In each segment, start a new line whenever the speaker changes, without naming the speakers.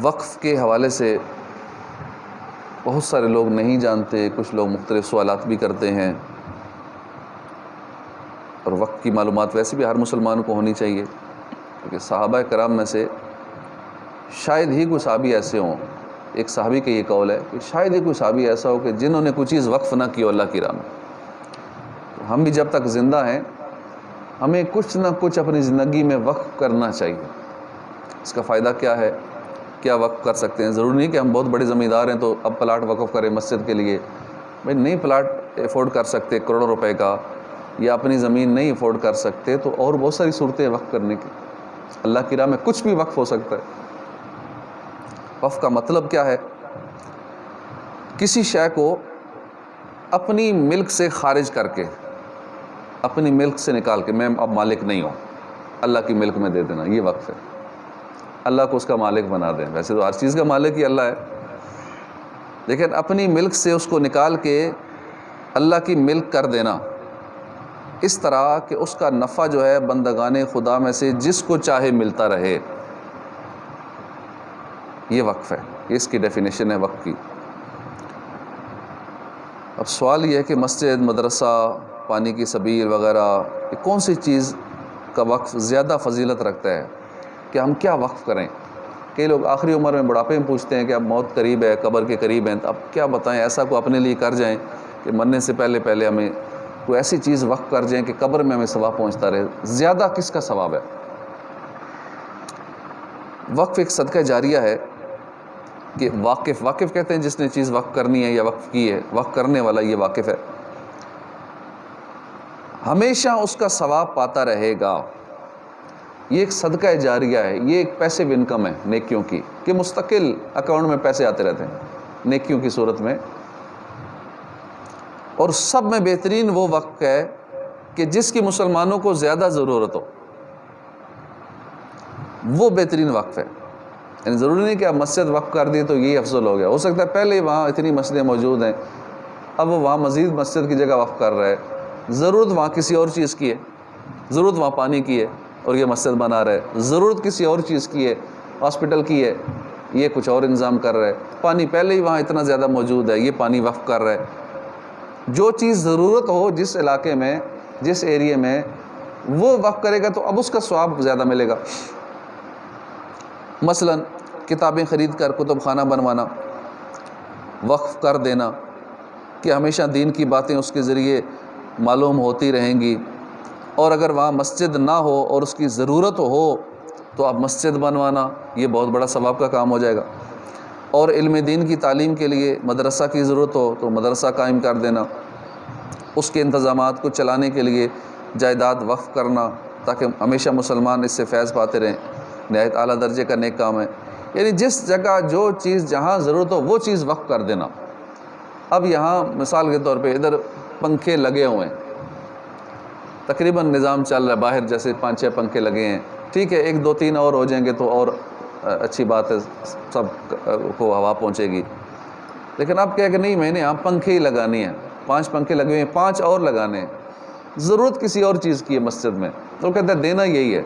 وقف کے حوالے سے بہت سارے لوگ نہیں جانتے، کچھ لوگ مختلف سوالات بھی کرتے ہیں، اور وقف کی معلومات ویسے بھی ہر مسلمان کو ہونی چاہیے، کیونکہ صحابہ کرام میں سے شاید ہی کوئی صحابی ایسے ہوں، ایک صحابی کا یہ قول ہے کہ شاید ہی کوئی صحابی ایسا ہو کہ جنہوں نے کوئی چیز وقف نہ کی ہو اللہ کی راہ میں۔ تو ہم بھی جب تک زندہ ہیں ہمیں کچھ نہ کچھ اپنی زندگی میں وقف کرنا چاہیے۔ اس کا فائدہ کیا ہے؟ کیا وقف کر سکتے ہیں؟ ضروری نہیں کہ ہم بہت بڑے زمیندار ہیں تو اب پلاٹ وقف کریں مسجد کے لیے۔ بھائی نہیں پلاٹ افورڈ کر سکتے کروڑوں روپے کا، یا اپنی زمین نہیں افورڈ کر سکتے، تو اور بہت ساری صورتیں وقف کرنے کی۔ اللہ کی راہ میں کچھ بھی وقف ہو سکتا ہے۔ وقف کا مطلب کیا ہے؟ کسی شے کو اپنی ملک سے خارج کر کے، اپنی ملک سے نکال کے، میں اب مالک نہیں ہوں، اللہ کی ملک میں دے دینا، یہ وقف ہے۔ اللہ کو اس کا مالک بنا دیں۔ ویسے تو ہر چیز کا مالک ہی اللہ ہے، لیکن اپنی ملک سے اس کو نکال کے اللہ کی ملک کر دینا، اس طرح کہ اس کا نفع جو ہے بندگان خدا میں سے جس کو چاہے ملتا رہے، یہ وقف ہے۔ یہ اس کی ڈیفینیشن ہے وقف کی۔ اب سوال یہ ہے کہ مسجد، مدرسہ، پانی کی سبیل وغیرہ، یہ کون سی چیز کا وقف زیادہ فضیلت رکھتا ہے کہ ہم کیا وقف کریں؟ کئی لوگ آخری عمر میں بڑھاپے میں پوچھتے ہیں کہ اب موت قریب ہے، قبر کے قریب ہیں، تو اب کیا بتائیں، ایسا کو اپنے لیے کر جائیں کہ مرنے سے پہلے پہلے ہمیں کوئی ایسی چیز وقف کر جائیں کہ قبر میں ہمیں ثواب پہنچتا رہے۔ زیادہ کس کا ثواب ہے؟ وقف ایک صدقہ جاریہ ہے کہ واقف کہتے ہیں جس نے چیز وقف کرنی ہے یا وقف کی ہے، وقف کرنے والا یہ واقف ہے، ہمیشہ اس کا ثواب پاتا رہے گا۔ یہ ایک صدقہ جاریہ ہے، یہ ایک پیسیو انکم ہے نیکیوں کی، کہ مستقل اکاؤنٹ میں پیسے آتے رہتے ہیں نیکیوں کی صورت میں۔ اور سب میں بہترین وہ وقف ہے کہ جس کی مسلمانوں کو زیادہ ضرورت ہو، وہ بہترین وقف ہے۔ یعنی ضروری نہیں کہ آپ مسجد وقف کر دی تو یہی افضل ہو گیا، ہو سکتا ہے پہلے ہی وہاں اتنی مسجدیں موجود ہیں، اب وہ وہاں مزید مسجد کی جگہ وقف کر رہا ہے، ضرورت وہاں کسی اور چیز کی ہے، ضرورت وہاں پانی کی ہے اور یہ مسجد بنا رہا ہے، ضرورت کسی اور چیز کی ہے، ہاسپٹل کی ہے، یہ کچھ اور انتظام کر رہا ہے، پانی پہلے ہی وہاں اتنا زیادہ موجود ہے، یہ پانی وقف کر رہا ہے۔ جو چیز ضرورت ہو جس علاقے میں، جس ایریے میں، وہ وقف کرے گا تو اب اس کا ثواب زیادہ ملے گا۔ مثلا کتابیں خرید کر کتب خانہ بنوانا، وقف کر دینا کہ ہمیشہ دین کی باتیں اس کے ذریعے معلوم ہوتی رہیں گی، اور اگر وہاں مسجد نہ ہو اور اس کی ضرورت ہو تو اب مسجد بنوانا، یہ بہت بڑا ثواب کا کام ہو جائے گا۔ اور علم دین کی تعلیم کے لیے مدرسہ کی ضرورت ہو تو مدرسہ قائم کر دینا، اس کے انتظامات کو چلانے کے لیے جائیداد وقف کرنا تاکہ ہمیشہ مسلمان اس سے فیض پاتے رہیں، نہایت اعلیٰ درجے کا نیک کام ہے۔ یعنی جس جگہ جو چیز جہاں ضرورت ہو وہ چیز وقف کر دینا۔ اب یہاں مثال کے طور پہ ادھر پنکھے لگے ہوئے ہیں، تقریباً نظام چل رہا ہے، باہر جیسے 5-6 پنکھے لگے ہیں، ٹھیک ہے، 1-2-3 اور ہو جائیں گے تو اور اچھی بات ہے، سب کو ہوا پہنچے گی۔ لیکن اب کہہ کہ نہیں، میں نے یہاں پنکھے ہی لگانی ہیں، 5 پنکھے لگے ہوئے ہیں، 5 اور لگانے ہیں، ضرورت کسی اور چیز کی ہے مسجد میں، تو کہتے ہیں دینا یہی ہے۔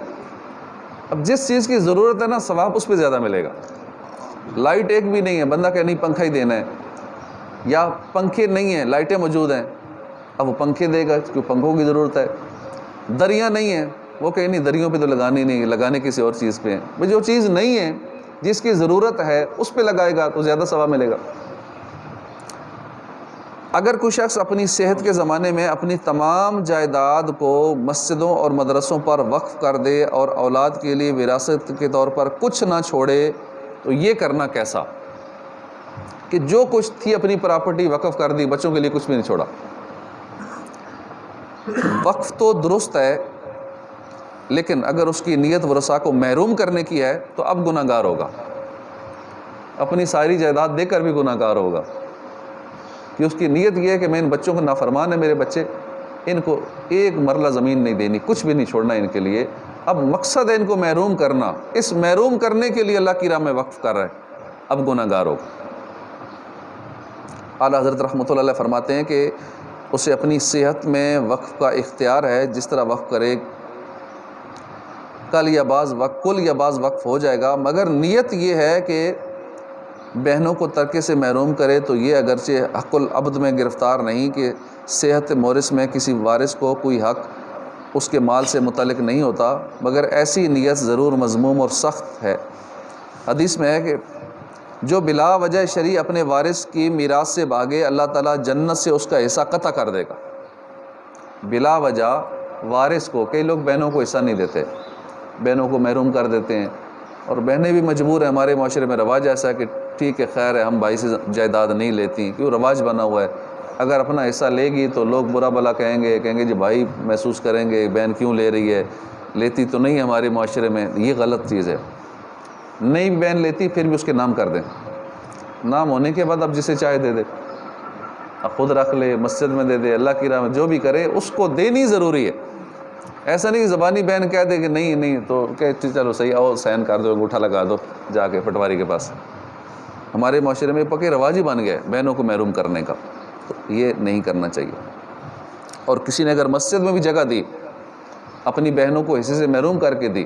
اب جس چیز کی ضرورت ہے نا، ثواب اس پہ زیادہ ملے گا۔ لائٹ ایک بھی نہیں ہے، بندہ کہ نہیں پنکھا ہی دینا ہے، یا پنکھے نہیں ہیں، لائٹیں موجود ہیں، اب وہ پنکھے دے گا کیونکہ پنکھوں کی ضرورت ہے۔ دریاں نہیں ہیں، وہ کہ نہیں دریوں پہ تو لگانی نہیں ہے، لگانے کسی اور چیز پہ ہیں۔ جو چیز نہیں ہے جس کی ضرورت ہے اس پہ لگائے گا تو زیادہ ثواب ملے گا۔ اگر کوئی شخص اپنی صحت کے زمانے میں اپنی تمام جائیداد کو مسجدوں اور مدرسوں پر وقف کر دے اور اولاد کے لیے وراثت کے طور پر کچھ نہ چھوڑے تو یہ کرنا کیسا؟ کہ جو کچھ تھی اپنی پراپرٹی وقف کر دی، بچوں کے لیے کچھ بھی نہیں چھوڑا۔ وقف تو درست ہے، لیکن اگر اس کی نیت ورثاء کو محروم کرنے کی ہے تو اب گناہ گار ہوگا، اپنی ساری جائیداد دے کر بھی گناہ گار ہوگا، کہ اس کی نیت یہ ہے کہ میں ان بچوں کو، نافرمان ہے میرے بچے، ان کو ایک مرلہ زمین نہیں دینی، کچھ بھی نہیں چھوڑنا ان کے لیے۔ اب مقصد ہے ان کو محروم کرنا، اس محروم کرنے کے لیے اللہ کی راہ میں وقف کر رہا ہے، اب گناہ گار ہوگا۔ اعلیٰ حضرت رحمۃ اللہ علیہ فرماتے ہیں کہ اسے اپنی صحت میں وقف کا اختیار ہے، جس طرح وقف کرے کل یا بعض وقف ہو جائے گا، مگر نیت یہ ہے کہ بہنوں کو ترکے سے محروم کرے تو یہ اگرچہ حق العبد میں گرفتار نہیں کہ صحت مورث میں کسی وارث کو کوئی حق اس کے مال سے متعلق نہیں ہوتا، مگر ایسی نیت ضرور مذموم اور سخت ہے۔ حدیث میں ہے کہ جو بلا وجہ شرعی اپنے وارث کی میراث سے بھاگے، اللہ تعالیٰ جنت سے اس کا حصہ قطع کر دے گا۔ بلا وجہ وارث کو، کئی لوگ بہنوں کو حصہ نہیں دیتے، بہنوں کو محروم کر دیتے ہیں، اور بہنیں بھی مجبور ہیں، ہمارے معاشرے میں رواج ایسا ہے کہ ٹھیک ہے خیر ہے ہم بھائی سے جائیداد نہیں لیتی، کیوں رواج بنا ہوا ہے، اگر اپنا حصہ لے گی تو لوگ برا بھلا کہیں گے جی بھائی محسوس کریں گے بہن کیوں لے رہی ہے، لیتی تو نہیں ہمارے معاشرے میں، یہ غلط چیز ہے۔ نہیں بہن لیتی پھر بھی اس کے نام کر دیں، نام ہونے کے بعد اب جسے چاہے دے دے، اب خود رکھ لے، مسجد میں دے دے، اللہ کی راہ میں جو بھی کرے، اس کو دینی ضروری ہے۔ ایسا نہیں کہ زبانی بہن کہہ دے کہ نہیں تو کہ چلو صحیح آؤ سائن کر دو، انگوٹھا لگا دو جا کے پٹواری کے پاس۔ ہمارے معاشرے میں پکے رواج ہی بن گیا ہے بہنوں کو محروم کرنے کا، تو یہ نہیں کرنا چاہیے۔ اور کسی نے اگر مسجد میں بھی جگہ دی، اپنی بہنوں کو حصے سے محروم کر کے دی،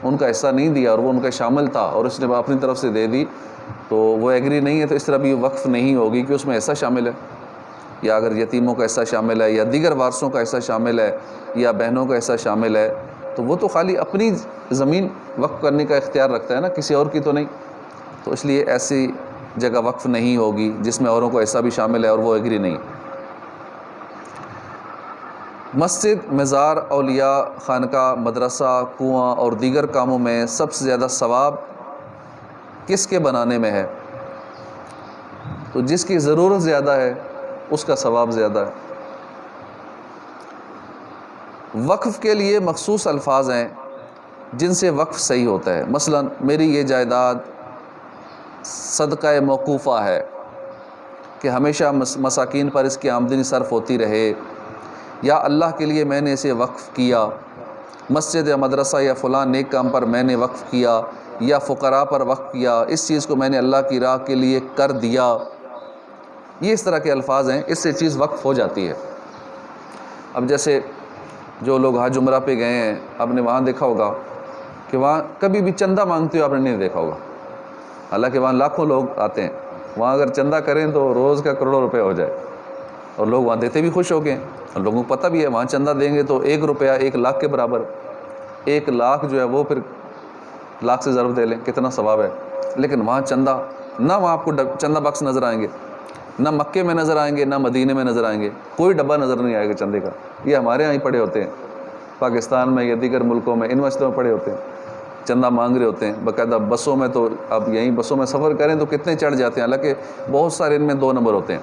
ان کا حصہ نہیں دیا اور وہ ان کا شامل تھا اور اس نے اپنی طرف سے دے دی، تو وہ ایگری نہیں ہے، تو اس طرح بھی وقف نہیں ہوگی کہ اس میں حصہ شامل ہے، یا اگر یتیموں کا حصہ شامل ہے یا دیگر وارثوں کا حصہ شامل ہے یا بہنوں کا حصہ شامل ہے، تو وہ تو خالی اپنی زمین وقف کرنے کا اختیار رکھتا ہے نا، کسی اور کی تو نہیں، تو اس لیے ایسی جگہ وقف نہیں ہوگی جس میں اوروں کا حصہ بھی شامل ہے اور وہ ایگری نہیں۔ مسجد، مزار، اولیاء، خانقاہ، مدرسہ، کنواں اور دیگر کاموں میں سب سے زیادہ ثواب کس کے بنانے میں ہے؟ تو جس کی ضرورت زیادہ ہے اس کا ثواب زیادہ ہے۔ وقف کے لیے مخصوص الفاظ ہیں جن سے وقف صحیح ہوتا ہے، مثلا میری یہ جائیداد صدقہ موقوفہ ہے کہ ہمیشہ مساکین پر اس کی آمدنی صرف ہوتی رہے، یا اللہ کے لیے میں نے اسے وقف کیا، مسجد یا مدرسہ یا فلاں نیک کام پر میں نے وقف کیا، یا فقراء پر وقف کیا، اس چیز کو میں نے اللہ کی راہ کے لیے کر دیا۔ یہ اس طرح کے الفاظ ہیں، اس سے چیز وقف ہو جاتی ہے۔ اب جیسے جو لوگ حج عمرہ پہ گئے ہیں، آپ نے وہاں دیکھا ہوگا کہ وہاں کبھی بھی چندہ مانگتے ہو آپ نے نہیں دیکھا ہوگا، حالانکہ وہاں لاکھوں لوگ آتے ہیں، وہاں اگر چندہ کریں تو روز کا کروڑوں روپے ہو جائے، اور لوگ وہاں دیتے بھی خوش ہو گئے، اور لوگوں کو پتہ بھی ہے وہاں چندہ دیں گے تو 1 روپیہ 1 لاکھ کے برابر، 1 لاکھ جو ہے وہ پھر لاکھ سے ضرب دے لیں، کتنا ثواب ہے۔ لیکن وہاں چندہ نہ، وہاں آپ کو چندہ باکس نظر آئیں گے، نہ مکے میں نظر آئیں گے نہ مدینے میں نظر آئیں گے، کوئی ڈبہ نظر نہیں آئے گا چندے کا۔ یہ ہمارے یہاں ہی پڑے ہوتے ہیں، پاکستان میں یا دیگر ملکوں میں ان مسجدوں میں پڑے ہوتے ہیں، چندہ مانگ رہے ہوتے ہیں باقاعدہ بسوں میں، تو اب یہیں بسوں میں سفر کریں تو کتنے چڑھ جاتے ہیں، حالانکہ بہت سارے ان میں 2 نمبر ہوتے ہیں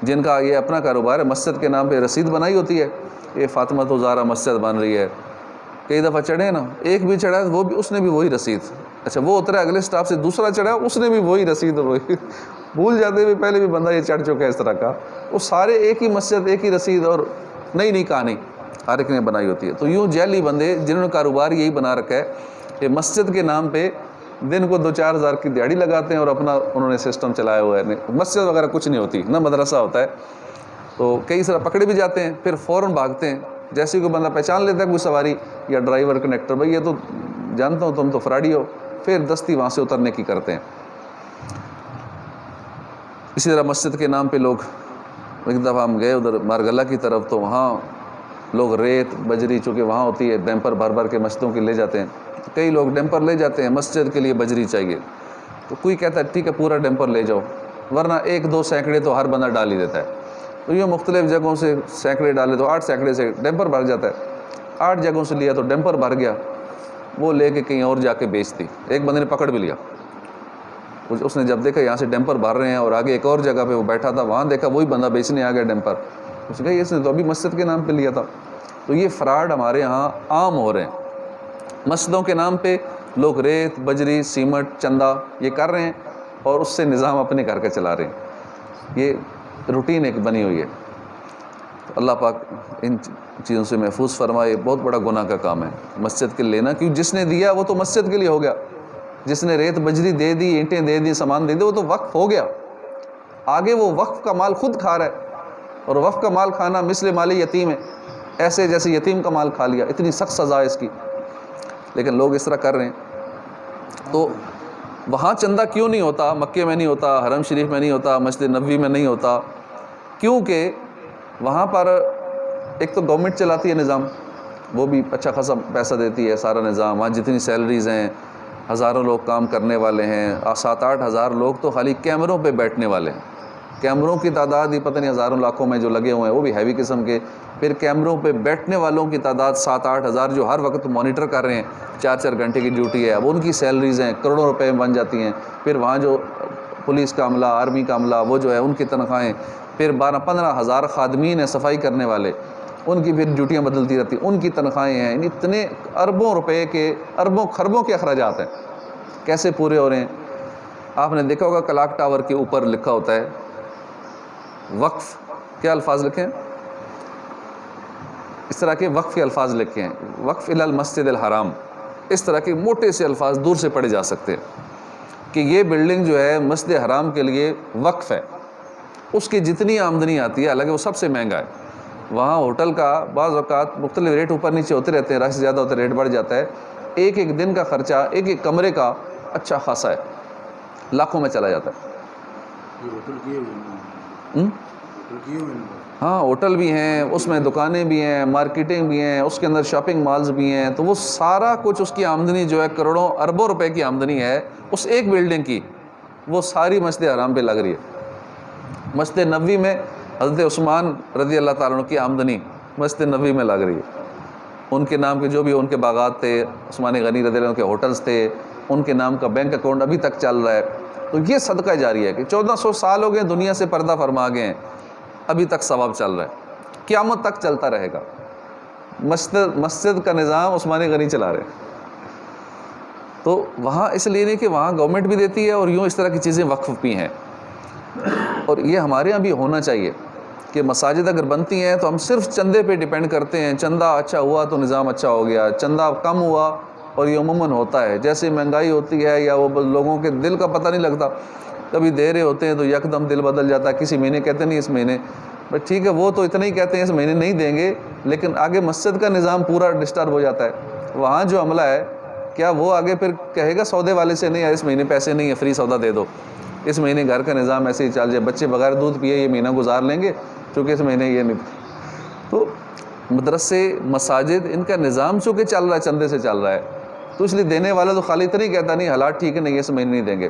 جن کا یہ اپنا کاروبار ہے، مسجد کے نام پہ رسید بنائی ہوتی ہے، یہ فاطمہ تو زہرا مسجد بن رہی ہے، کئی دفعہ چڑھے نا، ایک بھی چڑھا وہ بھی اس نے بھی وہی رسید، اچھا وہ اترا اگلے سٹاپ سے دوسرا چڑھا اس نے بھی وہی رسید، وہی بھول جاتے ہوئے پہلے بھی بندہ یہ چڑھ چکا ہے اس طرح کا، وہ سارے ایک ہی مسجد ایک ہی رسید اور نئی کہانی ہر ایک نے بنائی ہوتی ہے۔ تو یوں جعلی بندے جنہوں نے کاروبار یہی بنا رکھا ہے کہ مسجد کے نام پہ دن کو 2-4 ہزار کی دیہڑی لگاتے ہیں اور اپنا انہوں نے سسٹم چلایا ہوا ہے، مسجد وغیرہ کچھ نہیں ہوتی، نہ مدرسہ ہوتا ہے، تو کئی طرح پکڑے بھی جاتے ہیں، پھر فوراً بھاگتے ہیں، جیسے کوئی بندہ پہچان لیتا ہے کوئی سواری یا ڈرائیور کنیکٹر، بھائی یہ تو جانتا ہوں تم تو فراڈی ہو، پھر دستی وہاں سے اترنے کی کرتے ہیں۔ اسی طرح مسجد کے نام پہ لوگ، ایک دفعہ ہم گئے ادھر مارگلہ کی طرف، تو وہاں لوگ ریت بجری چونکہ وہاں ہوتی ہے ڈیمپر بھر بھر کے مسجدوں کے لے جاتے ہیں، کئی لوگ ڈیمپر لے جاتے ہیں، مسجد کے لیے بجری چاہیے، تو کوئی کہتا ہے ٹھیک ہے پورا ڈیمپر لے جاؤ، ورنہ 1-2 سینکڑے تو ہر بندہ ڈال ہی دیتا ہے، تو یہ مختلف جگہوں سے سینکڑے ڈالے تو 8 سینکڑے سے ڈیمپر بھر جاتا ہے، 8 جگہوں سے لیا تو ڈیمپر بھر گیا، وہ لے کے کہیں اور جا کے بیچ دی، ایک بندے نے پکڑ بھی لیا، اس نے جب دیکھا یہاں سے ڈیمپر بھر رہے ہیں اور آگے ایک اور جگہ پہ وہ بیٹھا تھا، وہاں دیکھا وہی بندہ بیچنے آ گیا ڈیمپر، اس نے کہا اس نے تو ابھی مسجد کے نام پہ لیا تھا۔ تو یہ فراڈ ہمارے ہاں عام ہو رہے ہیں، مسجدوں کے نام پہ لوگ ریت بجری سیمنٹ چندہ یہ کر رہے ہیں اور اس سے نظام اپنے گھر کا چلا رہے ہیں، یہ روٹین ایک بنی ہوئی ہے۔ اللہ پاک ان چیزوں سے محفوظ فرمائے، بہت بڑا گناہ کا کام ہے مسجد کے لینا، کیوں جس نے دیا وہ تو مسجد کے لیے ہو گیا، جس نے ریت بجری دے دی اینٹیں دے دی سامان دے دی وہ تو وقف ہو گیا، آگے وہ وقف کا مال خود کھا رہا ہے، اور وقف کا مال کھانا مثل مال یتیم ہے، ایسے جیسے یتیم کا مال کھا لیا، اتنی سخت سزا ہے اس کی۔ لیکن لوگ اس طرح کر رہے ہیں۔ تو وہاں چندہ کیوں نہیں ہوتا؟ مکے میں نہیں ہوتا، حرم شریف میں نہیں ہوتا، مسجد نبوی میں نہیں ہوتا، کیونکہ وہاں پر ایک تو گورنمنٹ چلاتی ہے نظام، وہ بھی اچھا خاصا پیسہ دیتی ہے سارا نظام، وہاں جتنی سیلریز ہیں، ہزاروں لوگ کام کرنے والے ہیں، 7-8 ہزار لوگ تو خالی کیمروں پہ بیٹھنے والے ہیں، کیمروں کی تعداد ہی پتہ نہیں ہزاروں لاکھوں میں جو لگے ہوئے ہیں، وہ بھی ہیوی قسم کے، پھر کیمروں پہ بیٹھنے والوں کی تعداد 7-8 ہزار جو ہر وقت مانیٹر کر رہے ہیں، 4-4 گھنٹے کی ڈیوٹی ہے، اب ان کی سیلریز ہیں کروڑوں روپے میں بن جاتی ہیں، پھر وہاں جو پولیس کا عملہ، آرمی کا عملہ، وہ جو ہے ان کی تنخواہیں، پھر 12-15 ہزار خادمین ہیں صفائی کرنے والے، ان کی پھر ڈیوٹیاں بدلتی رہتی ہیں، ان کی تنخواہیں ہیں، اتنے اربوں روپے کے، اربوں خربوں کے اخراجات ہیں، کیسے پورے ہو رہے ہیں؟ آپ نے دیکھا ہوگا کلاک ٹاور کے اوپر لکھا ہوتا ہے وقف، کیا الفاظ لکھے ہیں؟ اس طرح کے وقف کے الفاظ لکھے ہیں، وقف الی المسجد الحرام، اس طرح کے موٹے سے الفاظ دور سے پڑھے جا سکتے ہیں کہ یہ بلڈنگ جو ہے مسجد حرام کے لیے وقف ہے، اس کی جتنی آمدنی آتی ہے، حالانکہ وہ سب سے مہنگا ہے، وہاں ہوٹل کا بعض اوقات مختلف ریٹ اوپر نیچے ہوتے رہتے ہیں، رش زیادہ ہوتا ہے ریٹ بڑھ جاتا ہے، ایک ایک دن کا خرچہ ایک ایک کمرے کا اچھا خاصا ہے، لاکھوں میں چلا جاتا ہے۔ ہاں ہوٹل بھی ہیں، اس میں دکانیں بھی ہیں، مارکیٹنگ بھی ہیں، اس کے اندر شاپنگ مالز بھی ہیں، تو وہ سارا کچھ اس کی آمدنی جو ہے کروڑوں اربوں روپے کی آمدنی ہے اس ایک بلڈنگ کی، وہ ساری مسجد حرام پہ لگ رہی ہے۔ مسجد نبوی میں حضرت عثمان رضی اللہ تعالیٰ عنہ کی آمدنی مسجد نبوی میں لگ رہی ہے، ان کے نام کے جو بھی ان کے باغات تھے، عثمان غنی رضی اللہ عنہ کے ہوٹلز تھے، ان کے نام کا بینک اکاؤنٹ ابھی تک چل رہا ہے، تو یہ صدقہ جاری ہے کہ 1400 سال ہو گئے دنیا سے پردہ فرما گئے ہیں، ابھی تک ثواب چل رہا ہے، قیامت تک چلتا رہے گا۔ مسجد کا نظام عثمان غنی چلا رہے ہیں، تو وہاں اس لیے نہیں کہ وہاں گورنمنٹ بھی دیتی ہے اور یوں اس طرح کی چیزیں وقف بھی ہیں، اور یہ ہمارے یہاں بھی ہونا چاہیے کہ مساجد اگر بنتی ہیں تو ہم صرف چندے پہ ڈیپینڈ کرتے ہیں، چندہ اچھا ہوا تو نظام اچھا ہو گیا، چندہ کم ہوا، اور یہ عموماً ہوتا ہے جیسے مہنگائی ہوتی ہے یا وہ لوگوں کے دل کا پتہ نہیں لگتا، کبھی دے رہے ہوتے ہیں تو یکدم دل بدل جاتا ہے، کسی مہینے کہتے نہیں اس مہینے، بس ٹھیک ہے وہ تو اتنا ہی کہتے ہیں اس مہینے نہیں دیں گے، لیکن آگے مسجد کا نظام پورا ڈسٹرب ہو جاتا ہے، وہاں جو عملہ ہے کیا وہ آگے پھر کہے گا سودے والے سے نہیں یار اس مہینے پیسے نہیں ہیں فری سودا دے دو، اس مہینے گھر کا نظام ایسے ہی چل جائے، بچے بغیر دودھ پیے یہ مہینہ گزار لیں گے چونکہ اس مہینے یہ نہیں، تو مدرسے مساجد ان کا نظام چونکہ چل رہا ہے چندے سے چل رہا ہے، تو اس لیے دینے والا تو خالی اتنا ہی کہتا نہیں حالات ٹھیک ہے نہیں اس مہینے نہیں دیں گے،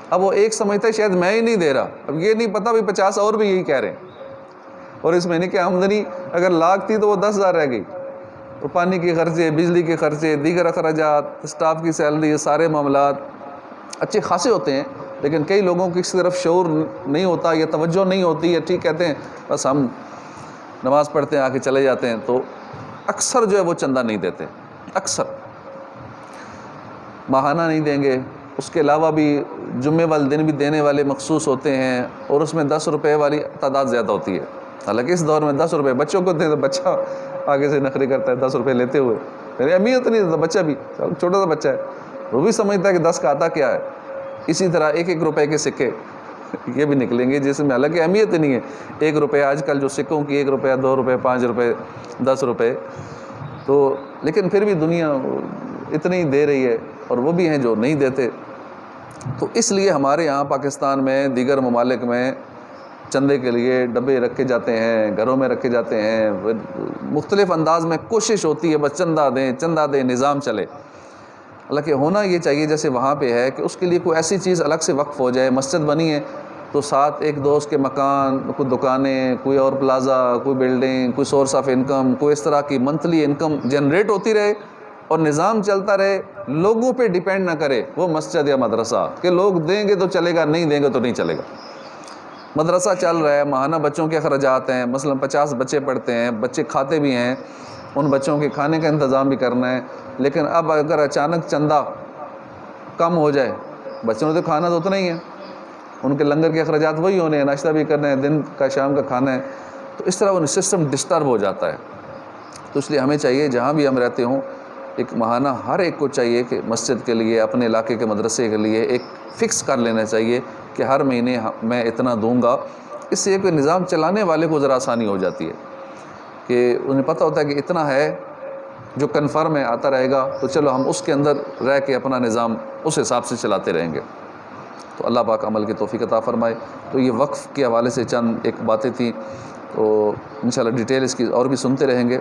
اب وہ ایک سمجھتا ہے شاید میں ہی نہیں دے رہا، اب یہ نہیں پتا بھی 50 اور بھی یہی کہہ رہے ہیں، اور اس مہینے کی آمدنی اگر لاکھ تھی تو وہ 10,000 رہ گئی، اور پانی کے خرچے، بجلی کے خرچے، دیگر اخراجات، اسٹاف کی سیلری، یہ سارے معاملات اچھے خاصے ہوتے ہیں، لیکن کئی لوگوں کی اس طرف شعور نہیں ہوتا یا توجہ نہیں ہوتی، یا ٹھیک کہتے ہیں بس ہم نماز پڑھتے ہیں آ کے چلے جاتے ہیں، تو اکثر جو ہے وہ چندہ نہیں دیتے، اکثر ماہانہ نہیں دیں گے، اس کے علاوہ بھی جمعے والے دن بھی دینے والے مخصوص ہوتے ہیں، اور اس میں 10 روپے والی تعداد زیادہ ہوتی ہے، حالانکہ اس دور میں 10 روپے بچوں کو دیں تو بچہ آگے سے نخرے کرتا ہے 10 روپے لیتے ہوئے، میری اہمیت نہیں دیتا، بچہ بھی چھوٹا سا بچہ ہے وہ بھی سمجھتا ہے کہ 10 کا آتا کیا ہے، اسی طرح 1-1 روپے کے سکے یہ بھی نکلیں گے جس میں حالانکہ اہمیت نہیں ہے، 1 روپے آج کل جو سکوں کی 1 روپے 2 روپے 5 روپے 10 روپے، تو لیکن پھر بھی دنیا اتنی دے رہی ہے، اور وہ بھی ہیں جو نہیں دیتے، تو اس لیے ہمارے یہاں پاکستان میں دیگر ممالک میں چندے کے لیے ڈبے رکھے جاتے ہیں، گھروں میں رکھے جاتے ہیں، مختلف انداز میں کوشش ہوتی ہے بس چندہ دیں نظام چلے، حالانکہ ہونا یہ چاہیے جیسے وہاں پہ ہے کہ اس کے لیے کوئی ایسی چیز الگ سے وقف ہو جائے، مسجد بنی ہے تو ساتھ ایک دوست کے مکان، کوئی دکانیں، کوئی اور پلازا، کوئی بلڈنگ، کوئی سورس آف انکم، کوئی اس طرح کی منتھلی انکم جنریٹ ہوتی رہے اور نظام چلتا رہے، لوگوں پہ ڈیپینڈ نہ کرے وہ مسجد یا مدرسہ کہ لوگ دیں گے تو چلے گا، نہیں دیں گے تو نہیں چلے گا۔ مدرسہ چل رہا ہے، ماہانہ بچوں کے اخراجات ہیں، مثلا 50 بچے پڑھتے ہیں، بچے کھاتے بھی ہیں، ان بچوں کے کھانے کا انتظام بھی کرنا ہے، لیکن اب اگر اچانک چندہ کم ہو جائے، بچوں نے تو کھانا تو اتنا ہی ہے، ان کے لنگر کے اخراجات وہی ہونے ہیں، ناشتہ بھی کرنا ہے، دن کا شام کا کھانا ہے، تو اس طرح وہ سسٹم ڈسٹرب ہو جاتا ہے، تو اس لیے ہمیں چاہیے جہاں بھی ہم رہتے ہوں ایک ماہانہ ہر ایک کو چاہیے کہ مسجد کے لیے، اپنے علاقے کے مدرسے کے لیے ایک فکس کر لینا چاہیے کہ ہر مہینے میں اتنا دوں گا، اس سے کوئی نظام چلانے والے کو ذرا آسانی ہو جاتی ہے کہ انہیں پتہ ہوتا ہے کہ اتنا ہے جو کنفرم ہے آتا رہے گا تو چلو ہم اس کے اندر رہ کے اپنا نظام اس حساب سے چلاتے رہیں گے۔ تو اللہ پاک عمل کی توفیق عطا فرمائے۔ تو یہ وقف کے حوالے سے چند ایک باتیں تھیں، تو انشاءاللہ ڈیٹیل اس کی اور بھی سنتے رہیں گے۔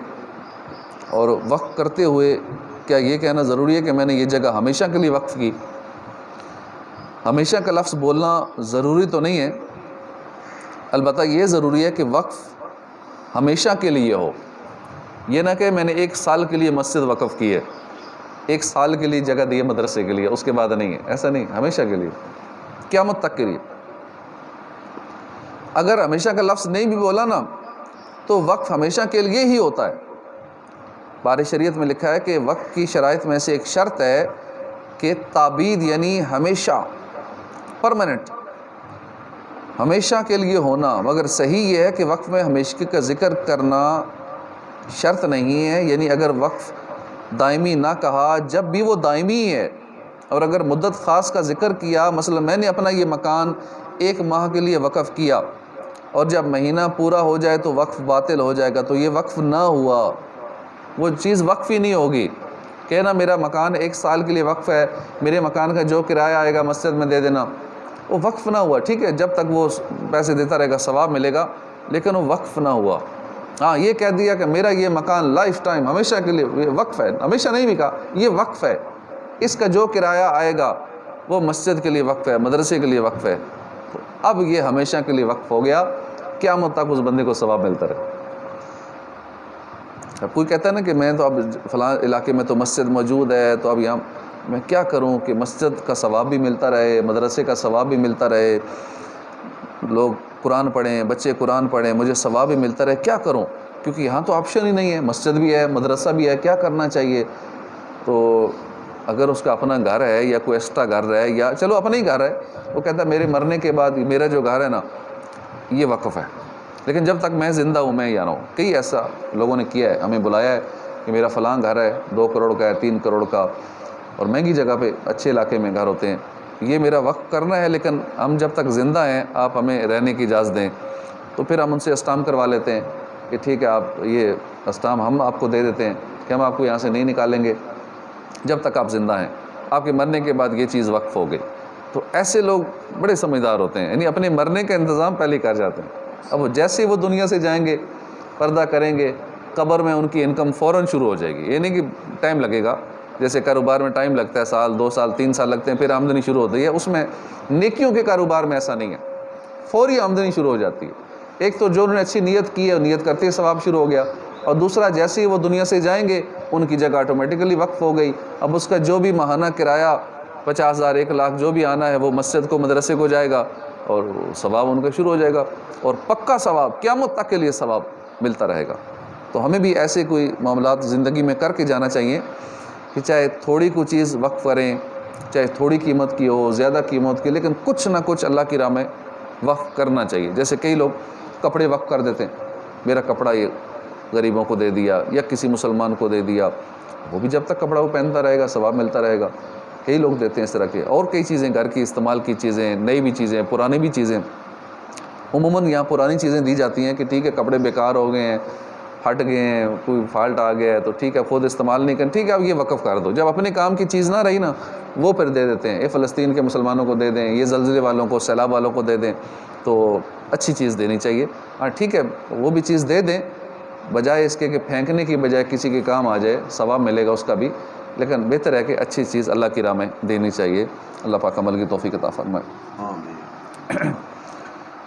اور وقف کرتے ہوئے کیا یہ کہنا ضروری ہے کہ میں نے یہ جگہ ہمیشہ کے لیے وقف کی؟ ہمیشہ کا لفظ بولنا ضروری تو نہیں ہے، البتہ یہ ضروری ہے کہ وقف ہمیشہ کے لیے ہو۔ یہ نہ کہ میں نے 1 سال کے لیے مسجد وقف کی ہے، 1 سال کے لیے جگہ دی ہے مدرسے کے لیے، اس کے بعد نہیں ہے، ایسا نہیں، ہمیشہ کے لیے، قیامت تک کے لیے۔ اگر ہمیشہ کا لفظ نہیں بھی بولا نا تو وقف ہمیشہ کے لیے ہی ہوتا ہے۔ بارِ شریعت میں لکھا ہے کہ وقف کی شرائط میں سے ایک شرط ہے کہ تعبید یعنی ہمیشہ، پرماننٹ، ہمیشہ کے لیے ہونا۔ مگر صحیح یہ ہے کہ وقف میں ہمیشگی کا ذکر کرنا شرط نہیں ہے، یعنی اگر وقف دائمی نہ کہا جب بھی وہ دائمی ہے، اور اگر مدت خاص کا ذکر کیا، مثلا میں نے اپنا یہ مکان 1 ماہ کے لیے وقف کیا اور جب مہینہ پورا ہو جائے تو وقف باطل ہو جائے گا، تو یہ وقف نہ ہوا، وہ چیز وقف ہی نہیں ہوگی۔ کہنا میرا مکان 1 سال کے لیے وقف ہے، میرے مکان کا جو کرایہ آئے گا مسجد میں دے دینا، وہ وقف نہ ہوا۔ ٹھیک ہے، جب تک وہ پیسے دیتا رہے گا ثواب ملے گا، لیکن وہ وقف نہ ہوا۔ ہاں یہ کہہ دیا کہ میرا یہ مکان لائف ٹائم ہمیشہ کے لیے وقف ہے، ہمیشہ نہیں بھی کہا، یہ وقف ہے، اس کا جو کرایہ آئے گا وہ مسجد کے لیے وقف ہے، مدرسے کے لیے وقف ہے، تو اب یہ ہمیشہ کے لیے وقف ہو گیا، قیامت تک اس بندے کو ثواب ملتا رہے۔ اب کوئی کہتا ہے نا کہ میں تو اب فلاں علاقے میں تو مسجد موجود ہے، تو اب یہاں میں کیا کروں کہ مسجد کا ثواب بھی ملتا رہے، مدرسے کا ثواب بھی ملتا رہے، لوگ قرآن پڑھیں، بچے قرآن پڑھیں، مجھے ثواب بھی ملتا رہے، کیا کروں؟ کیونکہ یہاں تو آپشن ہی نہیں ہے، مسجد بھی ہے، مدرسہ بھی ہے، کیا کرنا چاہیے؟ تو اگر اس کا اپنا گھر ہے یا کوئی ایکسٹرا گھر ہے، یا چلو اپنا ہی گھر ہے، وہ کہتا ہے میرے مرنے کے بعد میرا جو گھر ہے نا یہ وقف ہے، لیکن جب تک میں زندہ ہوں میں ہی آ رہا ہوں۔ کئی ایسا لوگوں نے کیا ہے، ہمیں بلایا ہے کہ میرا فلاں گھر ہے 2 کروڑ کا ہے، 3 کروڑ کا، اور مہنگی جگہ پہ اچھے علاقے میں گھر ہوتے ہیں، یہ میرا وقف کرنا ہے، لیکن ہم جب تک زندہ ہیں آپ ہمیں رہنے کی اجازت دیں۔ تو پھر ہم ان سے اسٹامپ کروا لیتے ہیں کہ ٹھیک ہے آپ یہ اسٹامپ ہم آپ کو دے دیتے ہیں کہ ہم آپ کو یہاں سے نہیں نکالیں گے جب تک آپ زندہ ہیں، آپ کے مرنے کے بعد یہ چیز وقف ہو گئی۔ تو ایسے لوگ بڑے سمجھدار ہوتے ہیں، یعنی اپنے مرنے کا انتظام پہلے کر جاتے ہیں۔ اب وہ جیسے وہ دنیا سے جائیں گے، پردہ کریں گے، قبر میں ان کی انکم فوراً شروع ہو جائے گی۔ یہ نہیں کہ ٹائم لگے گا، جیسے کاروبار میں ٹائم لگتا ہے، 1 2 سال 3 سال لگتے ہیں پھر آمدنی شروع ہوتی ہے، اس میں نیکیوں کے کاروبار میں ایسا نہیں ہے، فوری آمدنی شروع ہو جاتی ہے۔ ایک تو جو انہوں نے اچھی نیت کی ہے، نیت کرتے ہی ثواب شروع ہو گیا، اور دوسرا جیسے ہی وہ دنیا سے جائیں گے ان کی جگہ آٹومیٹیکلی وقف ہو گئی۔ اب اس کا جو بھی ماہانہ کرایہ 50,000 1 لاکھ جو بھی آنا ہے وہ مسجد کو مدرسے کو جائے گا، اور ثواب ان کا شروع ہو جائے گا، اور پکا ثواب قیامت تک کے لیے ثواب ملتا رہے گا۔ تو ہمیں بھی ایسے کوئی معاملات زندگی میں کر کے جانا چاہیے کہ چاہے تھوڑی کوئی چیز وقف کریں، چاہے تھوڑی قیمت کی ہو، زیادہ قیمت کی، لیکن کچھ نہ کچھ اللہ کی راہ میں وقف کرنا چاہیے۔ جیسے کئی لوگ کپڑے وقف کر دیتے ہیں، میرا کپڑا یہ غریبوں کو دے دیا یا کسی مسلمان کو دے دیا، وہ بھی جب تک کپڑا وہ پہنتا رہے گا ثواب ملتا رہے گا۔ کئی لوگ دیتے ہیں اس طرح کے، اور کئی چیزیں گھر کی استعمال کی چیزیں، نئی بھی چیزیں، پرانی بھی چیزیں۔ عموماً یہاں پرانی چیزیں دی جاتی ہیں کہ ٹھیک ہے کپڑے بیکار ہو گئے ہیں، پھٹ گئے ہیں، کوئی فالٹ آ گیا ہے تو ٹھیک ہے خود استعمال نہیں کریں، ٹھیک ہے اب یہ وقف کر دو۔ جب اپنے کام کی چیز نہ رہی نا وہ پھر دے دیتے ہیں، یہ فلسطین کے مسلمانوں کو دے دیں، یہ زلزلے والوں کو، سیلاب والوں کو دے دیں، تو اچھی چیز دینی چاہیے۔ ہاں ٹھیک ہے وہ بھی چیز دے دیں، بجائے اس کے کہ پھینکنے کی بجائے کسی کے کام آ جائے، ثواب ملے گا اس کا بھی، لیکن بہتر ہے کہ اچھی چیز اللہ کی راہ میں دینی چاہیے۔ اللہ پاک عمل کی توفیق عطا فرمائے۔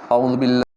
اعوذ باللہ